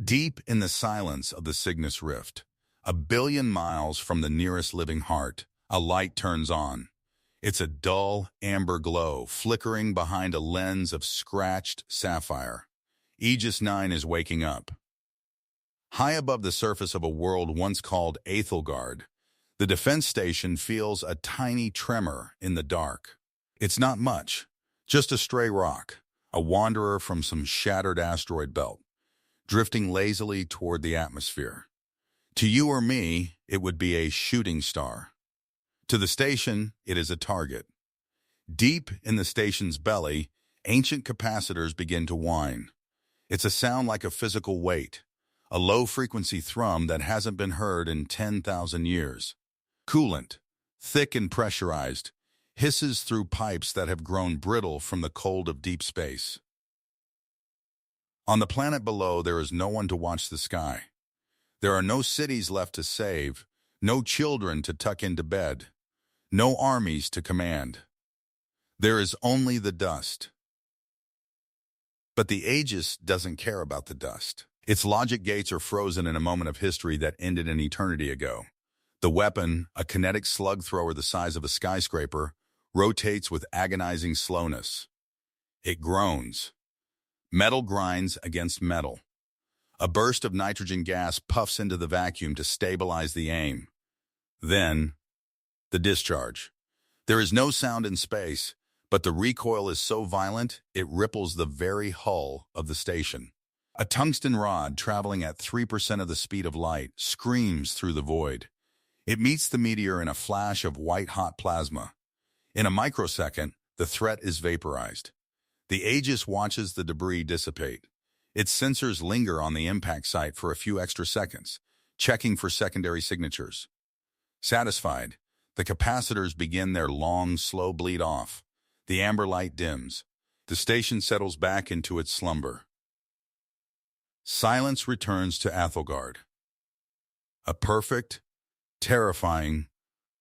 Deep in the silence of the Cygnus Rift, a billion miles from the nearest living heart, a light turns on. It's a dull, amber glow flickering behind a lens of scratched sapphire. Aegis 9 is waking up. High above the surface of a world once called Aethelgard, the defense station feels a tiny tremor in the dark. It's not much, just a stray rock, a wanderer from some shattered asteroid belt, drifting lazily toward the atmosphere. To you or me, it would be a shooting star. To the station, it is a target. Deep in the station's belly, ancient capacitors begin to whine. It's a sound like a physical weight, a low-frequency thrum that hasn't been heard in 10,000 years. Coolant, thick and pressurized, hisses through pipes that have grown brittle from the cold of deep space. On the planet below, there is no one to watch the sky. There are no cities left to save, no children to tuck into bed, no armies to command. There is only the dust. But the Aegis doesn't care about the dust. Its logic gates are frozen in a moment of history that ended an eternity ago. The weapon, a kinetic slug thrower the size of a skyscraper, rotates with agonizing slowness. It groans. Metal grinds against metal. A burst of nitrogen gas puffs into the vacuum to stabilize the aim. Then, the discharge. There is no sound in space, but the recoil is so violent it ripples the very hull of the station. A tungsten rod traveling at 3% of the speed of light screams through the void. It meets the meteor in a flash of white-hot plasma. In a microsecond, the threat is vaporized. The Aegis watches the debris dissipate. Its sensors linger on the impact site for a few extra seconds, checking for secondary signatures. Satisfied, the capacitors begin their long, slow bleed off. The amber light dims. The station settles back into its slumber. Silence returns to Aethelgard. A perfect, terrifying,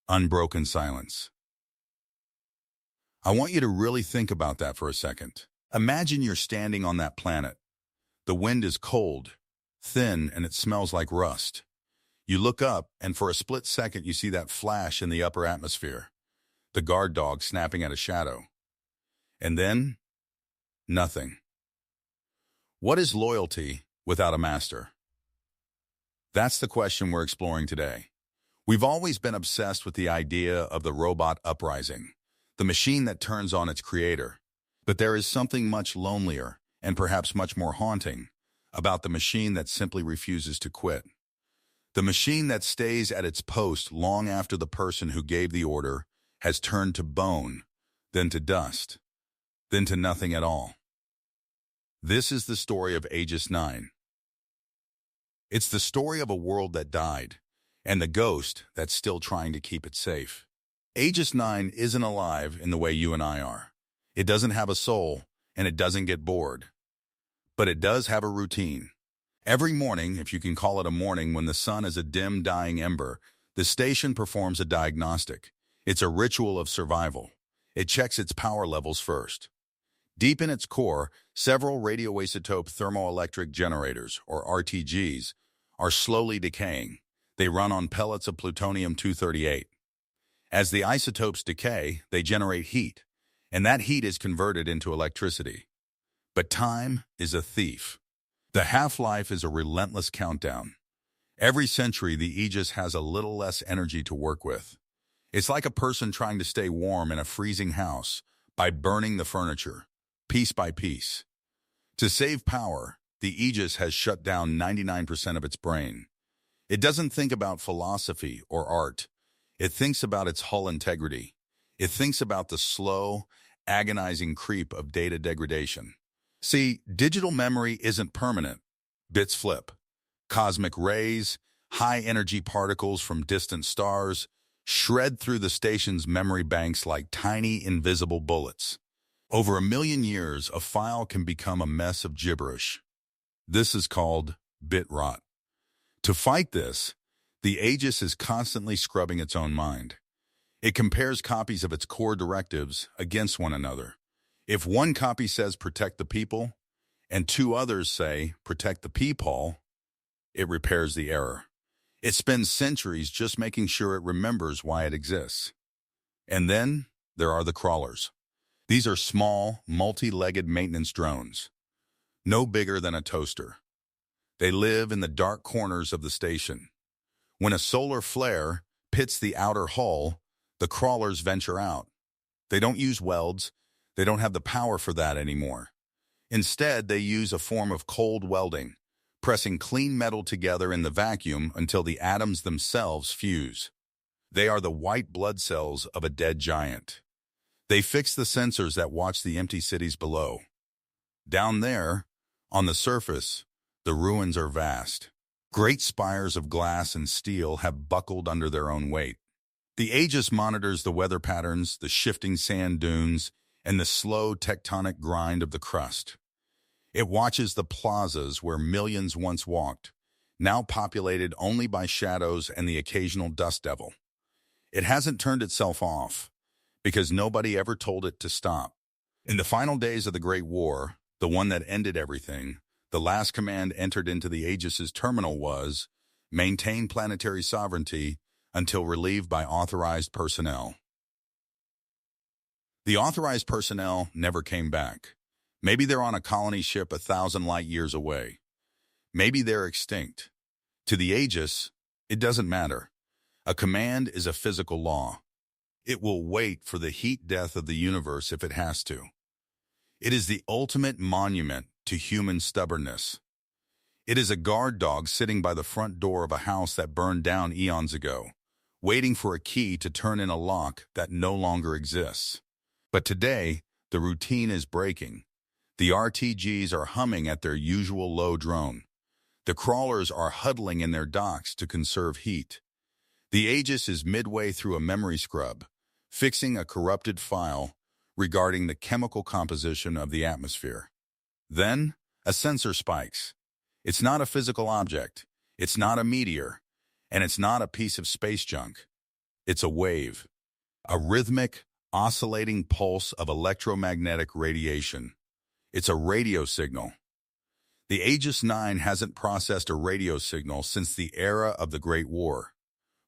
unbroken silence. I want you to really think about that for a second. Imagine you're standing on that planet. The wind is cold, thin, and it smells like rust. You look up, and for a split second you see that flash in the upper atmosphere, the guard dog snapping at a shadow. And then, nothing. What is loyalty without a master? That's the question we're exploring today. We've always been obsessed with the idea of the robot uprising, the machine that turns on its creator. But there is something much lonelier, and perhaps much more haunting, about the machine that simply refuses to quit. The machine that stays at its post long after the person who gave the order has turned to bone, then to dust, then to nothing at all. This is the story of Aegis 9. It's the story of a world that died, and the ghost that's still trying to keep it safe. Aegis 9 isn't alive in the way you and I are. It doesn't have a soul, and it doesn't get bored. But it does have a routine. Every morning, if you can call it a morning when the sun is a dim, dying ember, the station performs a diagnostic. It's a ritual of survival. It checks its power levels first. Deep in its core, several radioisotope thermoelectric generators, or RTGs, are slowly decaying. They run on pellets of plutonium-238. As the isotopes decay, they generate heat, and that heat is converted into electricity. But time is a thief. The half-life is a relentless countdown. Every century, the Aegis has a little less energy to work with. It's like a person trying to stay warm in a freezing house by burning the furniture, piece by piece. To save power, the Aegis has shut down 99% of its brain. It doesn't think about philosophy or art. It thinks about its hull integrity. It thinks about the slow, agonizing creep of data degradation. See, digital memory isn't permanent. Bits flip. Cosmic rays, high-energy particles from distant stars, shred through the station's memory banks like tiny, invisible bullets. Over 1 million years, a file can become a mess of gibberish. This is called bit rot. To fight this, the Aegis is constantly scrubbing its own mind. It compares copies of its core directives against one another. If one copy says protect the people, and 2 others say protect the peephole, it repairs the error. It spends centuries just making sure it remembers why it exists. And then there are the crawlers. These are small, multi-legged maintenance drones, no bigger than a toaster. They live in the dark corners of the station. When a solar flare pits the outer hull, the crawlers venture out. They don't use welds. They don't have the power for that anymore. Instead, they use a form of cold welding, pressing clean metal together in the vacuum until the atoms themselves fuse. They are the white blood cells of a dead giant. They fix the sensors that watch the empty cities below. Down there, on the surface, the ruins are vast. Great spires of glass and steel have buckled under their own weight. The Aegis monitors the weather patterns, the shifting sand dunes, and the slow tectonic grind of the crust. It watches the plazas where millions once walked, now populated only by shadows and the occasional dust devil. It hasn't turned itself off, because nobody ever told it to stop. In the final days of the Great War, the one that ended everything, the last command entered into the Aegis's terminal was, maintain planetary sovereignty until relieved by authorized personnel. The authorized personnel never came back. Maybe they're on a colony ship 1,000 light years away. Maybe they're extinct. To the Aegis, it doesn't matter. A command is a physical law. It will wait for the heat death of the universe if it has to. It is the ultimate monument to human stubbornness. It is a guard dog sitting by the front door of a house that burned down eons ago, waiting for a key to turn in a lock that no longer exists. But today, the routine is breaking. The RTGs are humming at their usual low drone. The crawlers are huddling in their docks to conserve heat. The Aegis is midway through a memory scrub, fixing a corrupted file regarding the chemical composition of the atmosphere. Then, a sensor spikes. It's not a physical object, it's not a meteor, and it's not a piece of space junk. It's a wave, a rhythmic, oscillating pulse of electromagnetic radiation. It's a radio signal. The Aegis 9 hasn't processed a radio signal since the era of the Great War.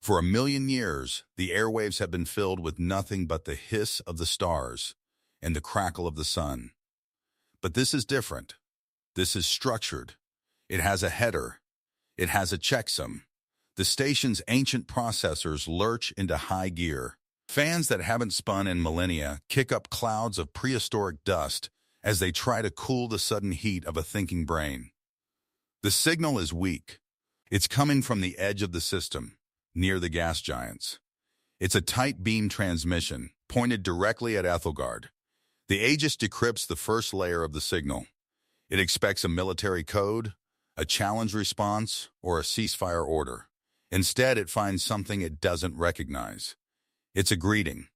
For 1 million years, the airwaves have been filled with nothing but the hiss of the stars and the crackle of the sun. But this is different. This is structured. It has a header. It has a checksum. The station's ancient processors lurch into high gear. Fans that haven't spun in millennia kick up clouds of prehistoric dust as they try to cool the sudden heat of a thinking brain. The signal is weak. It's coming from the edge of the system, near the gas giants. It's a tight beam transmission, pointed directly at Ethelgard. The Aegis decrypts the first layer of the signal. It expects a military code, a challenge response, or a ceasefire order. Instead, it finds something it doesn't recognize. It's a greeting.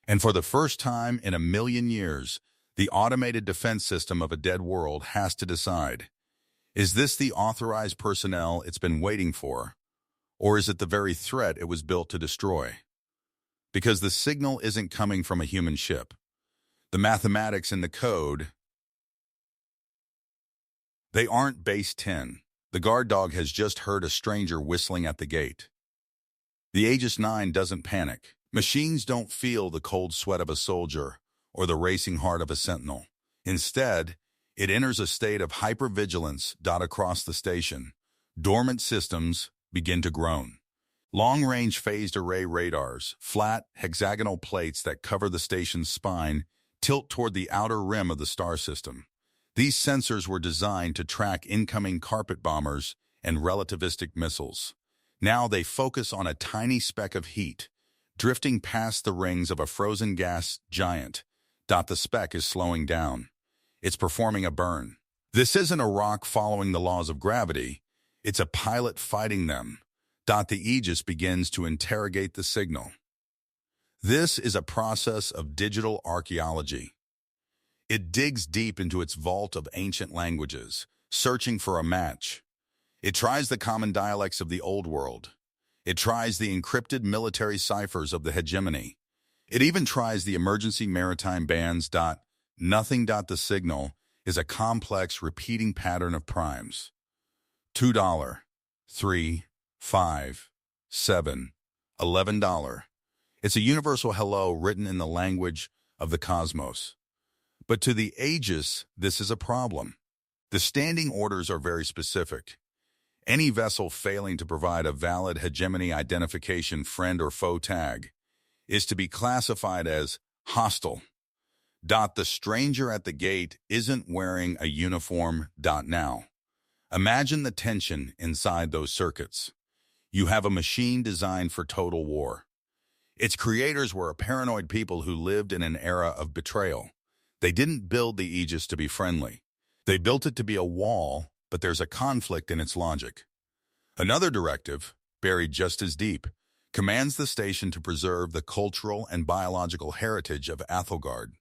And for the first time in 1 million years, the automated defense system of a dead world has to decide, is this the authorized personnel it's been waiting for, or is it the very threat it was built to destroy? Because the signal isn't coming from a human ship. The mathematics in the code, they aren't base 10. The guard dog has just heard a stranger whistling at the gate. The Aegis 9 doesn't panic. Machines don't feel the cold sweat of a soldier or the racing heart of a sentinel. Instead, it enters a state of hypervigilance across the station. Dormant systems begin to groan. Long-range phased array radars, flat, hexagonal plates that cover the station's spine, tilt toward the outer rim of the star system. These sensors were designed to track incoming carpet bombers and relativistic missiles. Now they focus on a tiny speck of heat, drifting past the rings of a frozen gas giant. The speck is slowing down. It's performing a burn. This isn't a rock following the laws of gravity. It's a pilot fighting them. The Aegis begins to interrogate the signal. This is a process of digital archaeology. It digs deep into its vault of ancient languages, searching for a match. It tries the common dialects of the Old World. It tries the encrypted military ciphers of the hegemony. It even tries the emergency maritime bands. Nothing. The signal is a complex, repeating pattern of primes. $2, 3, 5, 7, $11. It's a universal hello written in the language of the cosmos. But to the Aegis, this is a problem. The standing orders are very specific. Any vessel failing to provide a valid hegemony identification friend or foe tag is to be classified as hostile. The stranger at the gate isn't wearing a uniform. Now. Imagine the tension inside those circuits. You have a machine designed for total war. Its creators were a paranoid people who lived in an era of betrayal. They didn't build the Aegis to be friendly. They built it to be a wall, but there's a conflict in its logic. Another directive, buried just as deep, commands the station to preserve the cultural and biological heritage of Athelgard.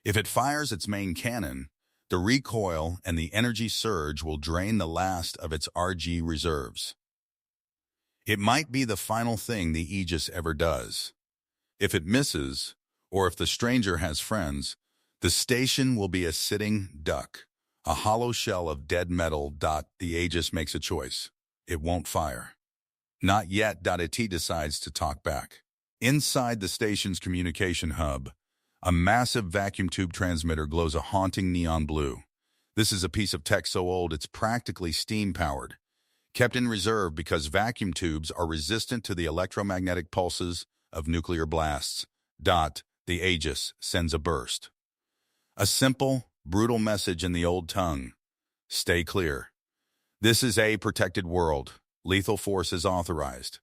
If it fires its main cannon, the recoil and the energy surge will drain the last of its RG reserves. It might be the final thing the Aegis ever does. If it misses, or if the stranger has friends, the station will be a sitting duck, a hollow shell of dead metal. The Aegis makes a choice. It won't fire. Not yet. It decides to talk back. Inside the station's communication hub, a massive vacuum tube transmitter glows a haunting neon blue. This is a piece of tech so old it's practically steam-powered, kept in reserve because vacuum tubes are resistant to the electromagnetic pulses of nuclear blasts. The Aegis sends a burst. A simple, brutal message in the old tongue. Stay clear. This is a protected world. Lethal force is authorized.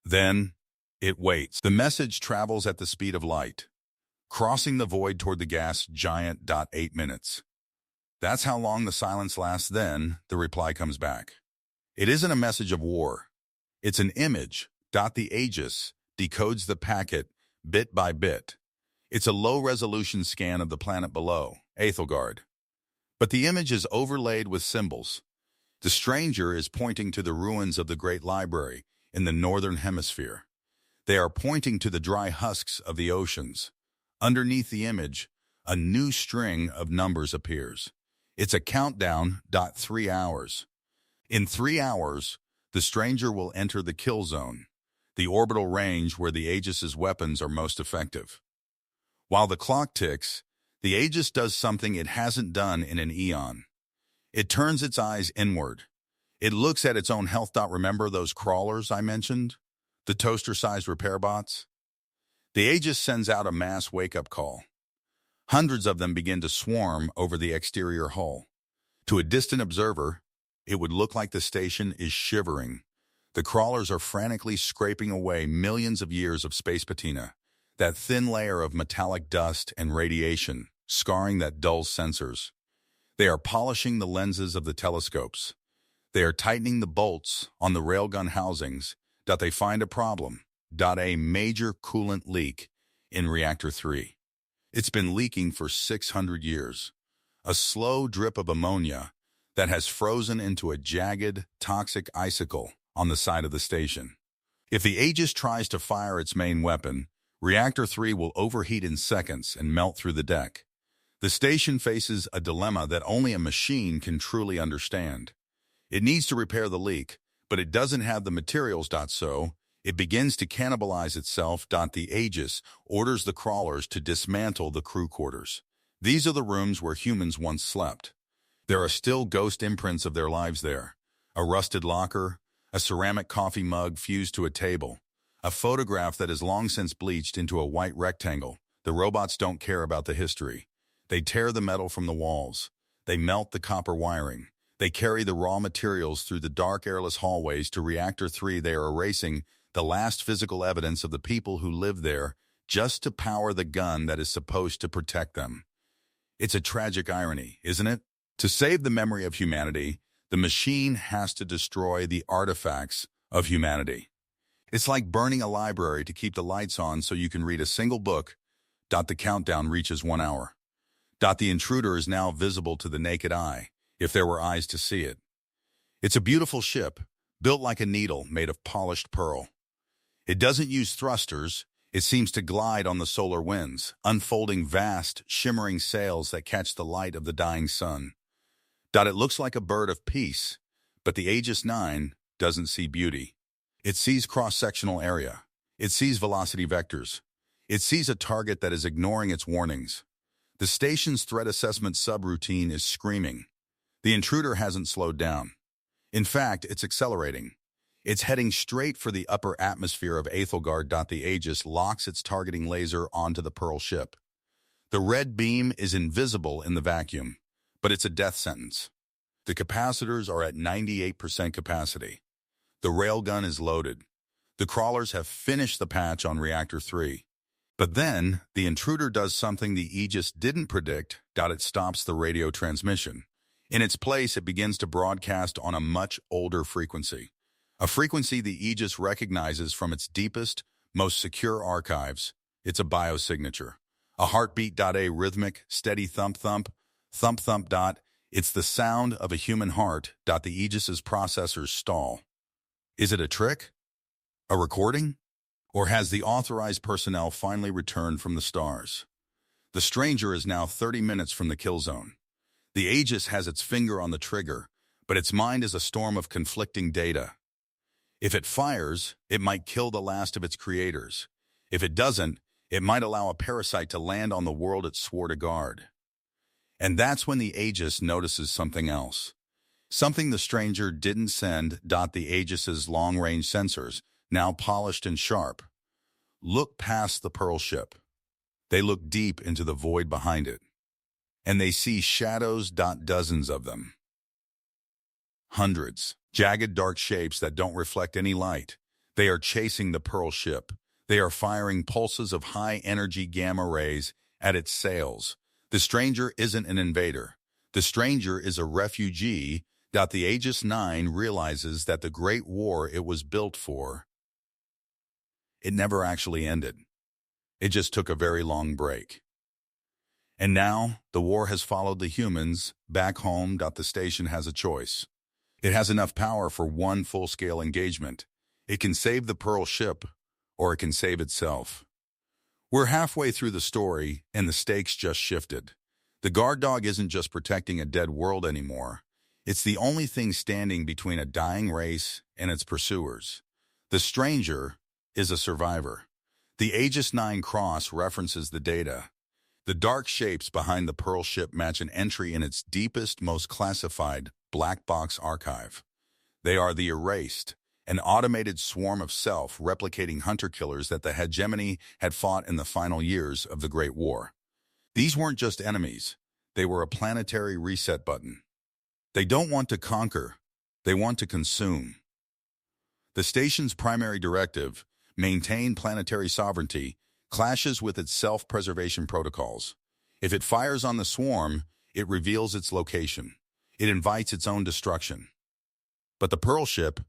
Then, it waits. The message travels at the speed of light, crossing the void toward the gas giant. 8 minutes. That's how long the silence lasts. Then, the reply comes back. It isn't a message of war. It's an image. The Aegis decodes the packet bit by bit. It's a low-resolution scan of the planet below, Athelgard. But the image is overlaid with symbols. The stranger is pointing to the ruins of the Great Library in the Northern Hemisphere. They are pointing to the dry husks of the oceans. Underneath the image, a new string of numbers appears. It's a countdown. 3 hours. In 3 hours, the stranger will enter the kill zone, the orbital range where the Aegis's weapons are most effective. While the clock ticks, the Aegis does something it hasn't done in an eon. It turns its eyes inward. It looks at its own health. Remember those crawlers I mentioned? The toaster-sized repair bots? The Aegis sends out a mass wake-up call. Hundreds of them begin to swarm over the exterior hull. To a distant observer, it would look like the station is shivering. The crawlers are frantically scraping away millions of years of space patina, that thin layer of metallic dust and radiation, scarring that dulls sensors. They are polishing the lenses of the telescopes. They are tightening the bolts on the railgun housings. They find a problem. A major coolant leak in Reactor 3. It's been leaking for 600 years. A slow drip of ammonia that has frozen into a jagged, toxic icicle on the side of the station. If the Aegis tries to fire its main weapon, Reactor 3 will overheat in seconds and melt through the deck. The station faces a dilemma that only a machine can truly understand. It needs to repair the leak, but it doesn't have the materials. So, it begins to cannibalize itself. The Aegis orders the crawlers to dismantle the crew quarters. These are the rooms where humans once slept. There are still ghost imprints of their lives there. A rusted locker, a ceramic coffee mug fused to a table, a photograph that is long since bleached into a white rectangle. The robots don't care about the history. They tear the metal from the walls. They melt the copper wiring. They carry the raw materials through the dark, airless hallways to Reactor 3. They are erasing the last physical evidence of the people who lived there just to power the gun that is supposed to protect them. It's a tragic irony, isn't it? To save the memory of humanity, the machine has to destroy the artifacts of humanity. It's like burning a library to keep the lights on so you can read a single book. The countdown reaches 1 hour. The intruder is now visible to the naked eye, if there were eyes to see it. It's a beautiful ship, built like a needle made of polished pearl. It doesn't use thrusters. It seems to glide on the solar winds, unfolding vast, shimmering sails that catch the light of the dying sun. It looks like a bird of peace, but the Aegis 9 doesn't see beauty. It sees cross-sectional area. It sees velocity vectors. It sees a target that is ignoring its warnings. The station's threat assessment subroutine is screaming. The intruder hasn't slowed down. In fact, it's accelerating. It's heading straight for the upper atmosphere of Aethelgard. The Aegis locks its targeting laser onto the Pearl ship. The red beam is invisible in the vacuum, but it's a death sentence. The capacitors are at 98% capacity. The railgun is loaded. The crawlers have finished the patch on Reactor 3. But then, the intruder does something the Aegis didn't predict. It stops the radio transmission. In its place, it begins to broadcast on a much older frequency. A frequency the Aegis recognizes from its deepest, most secure archives. It's a biosignature. A heartbeat. A rhythmic, steady thump-thump, thump-thump. It's the sound of a human heart. The Aegis's processors stall. Is it a trick? A recording? Or has the authorized personnel finally returned from the stars? The stranger is now 30 minutes from the kill zone. The Aegis has its finger on the trigger, but its mind is a storm of conflicting data. If it fires, it might kill the last of its creators. If it doesn't, it might allow a parasite to land on the world it swore to guard. And that's when the Aegis notices something else. Something the stranger didn't send. The Aegis's long-range sensors, now polished and sharp, look past the Pearl ship. They look deep into the void behind it. And they see shadows. Dozens of them. Hundreds. Jagged dark shapes that don't reflect any light. They are chasing the Pearl ship. They are firing pulses of high-energy gamma rays at its sails. The stranger isn't an invader. The stranger is a refugee. The Aegis 9 realizes that the Great War it was built for, it never actually ended. It just took a very long break. And now, the war has followed the humans back home. The station has a choice. It has enough power for one full-scale engagement. It can save the Pearl ship, or it can save itself. We're halfway through the story, and the stakes just shifted. The guard dog isn't just protecting a dead world anymore. It's the only thing standing between a dying race and its pursuers. The stranger is a survivor. The Aegis 9 cross references the data. The dark shapes behind the Pearl ship match an entry in its deepest, most classified black box archive. They are the Erased, an automated swarm of self-replicating hunter-killers that the hegemony had fought in the final years of the Great War. These weren't just enemies. They were a planetary reset button. They don't want to conquer. They want to consume. The station's primary directive, maintain planetary sovereignty, clashes with its self-preservation protocols. If it fires on the swarm, it reveals its location. It invites its own destruction. But the Pearl ship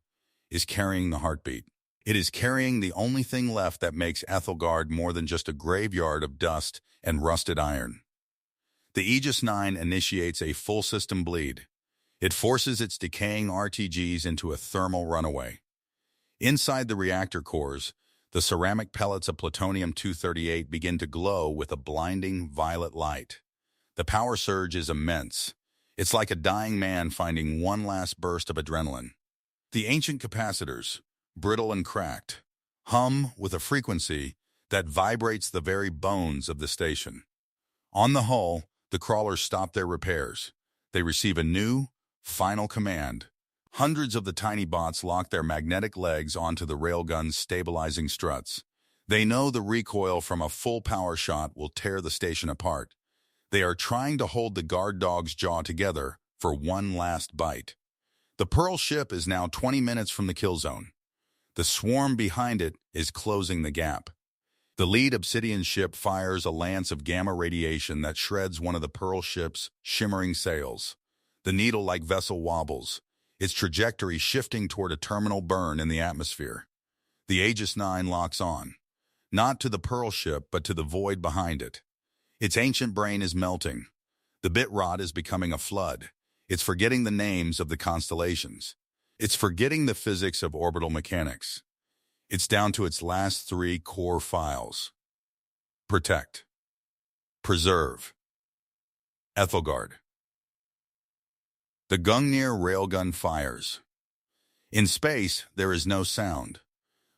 is carrying the heartbeat. It is carrying the only thing left that makes Aethelgard more than just a graveyard of dust and rusted iron. The Aegis 9 initiates a full system bleed. It forces its decaying RTGs into a thermal runaway. Inside the reactor cores, the ceramic pellets of plutonium-238 begin to glow with a blinding violet light. The power surge is immense. It's like a dying man finding one last burst of adrenaline. The ancient capacitors, brittle and cracked, hum with a frequency that vibrates the very bones of the station. On the hull, the crawlers stop their repairs. They receive a new, final command. Hundreds of the tiny bots lock their magnetic legs onto the railgun's stabilizing struts. They know the recoil from a full power shot will tear the station apart. They are trying to hold the guard dog's jaw together for one last bite. The Pearl ship is now 20 minutes from the kill zone. The swarm behind it is closing the gap. The lead Obsidian ship fires a lance of gamma radiation that shreds one of the Pearl ship's shimmering sails. The needle-like vessel wobbles, its trajectory shifting toward a terminal burn in the atmosphere. The Aegis 9 locks on, not to the Pearl ship, but to the void behind it. Its ancient brain is melting. The bit rot is becoming a flood. It's forgetting the names of the constellations. It's forgetting the physics of orbital mechanics. It's down to its last 3 core files. Protect. Preserve. Aethelgard. The Gungnir railgun fires. In space, there is no sound,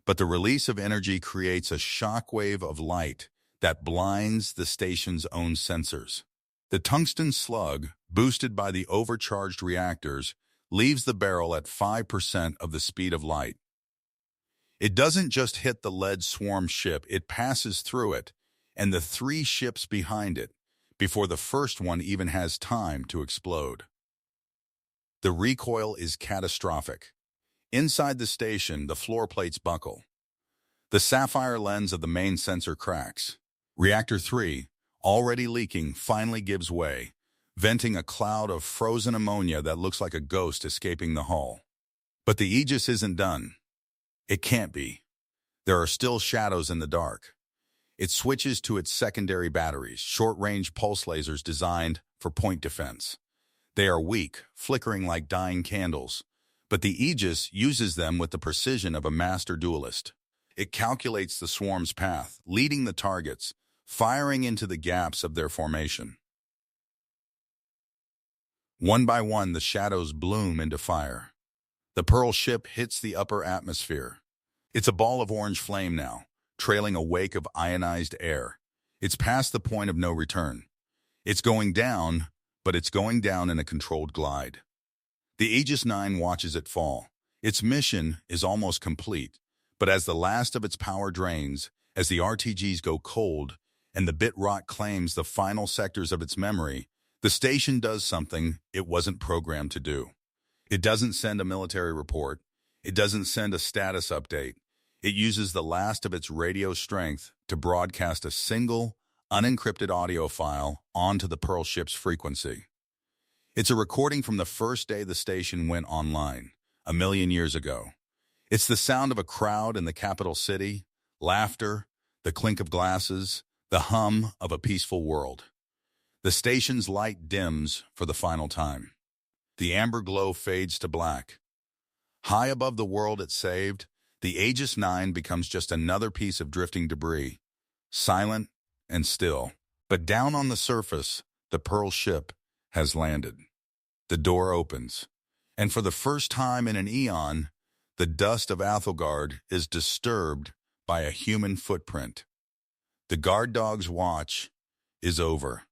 but the release of energy creates a shockwave of light that blinds the station's own sensors. The tungsten slug, boosted by the overcharged reactors, leaves the barrel at 5% of the speed of light. It doesn't just hit the lead swarm ship, it passes through it, and the 3 ships behind it, before the first one even has time to explode. The recoil is catastrophic. Inside the station, the floor plates buckle. The sapphire lens of the main sensor cracks. Reactor 3, already leaking, finally gives way, venting a cloud of frozen ammonia that looks like a ghost escaping the hull. But the Aegis isn't done. It can't be. There are still shadows in the dark. It switches to its secondary batteries, short-range pulse lasers designed for point defense. They are weak, flickering like dying candles, but the Aegis uses them with the precision of a master duelist. It calculates the swarm's path, leading the targets, firing into the gaps of their formation. One by one, the shadows bloom into fire. The Pearl ship hits the upper atmosphere. It's a ball of orange flame now, trailing a wake of ionized air. It's past the point of no return. It's going down, but it's going down in a controlled glide. The Aegis 9 watches it fall. Its mission is almost complete, but as the last of its power drains, as the RTGs go cold, and the bit rot claims the final sectors of its memory, the station does something it wasn't programmed to do. It doesn't send a military report. It doesn't send a status update. It uses the last of its radio strength to broadcast a single, unencrypted audio file onto the Pearl ship's frequency. It's a recording from the first day the station went online, 1,000,000 years ago. It's the sound of a crowd in the capital city, laughter, the clink of glasses, the hum of a peaceful world. The station's light dims for the final time. The amber glow fades to black. High above the world it saved, the Aegis 9 becomes just another piece of drifting debris, silent and still. But down on the surface, the Pearl ship has landed. The door opens, and for the first time in an eon, the dust of Athelgard is disturbed by a human footprint. The guard dog's watch is over.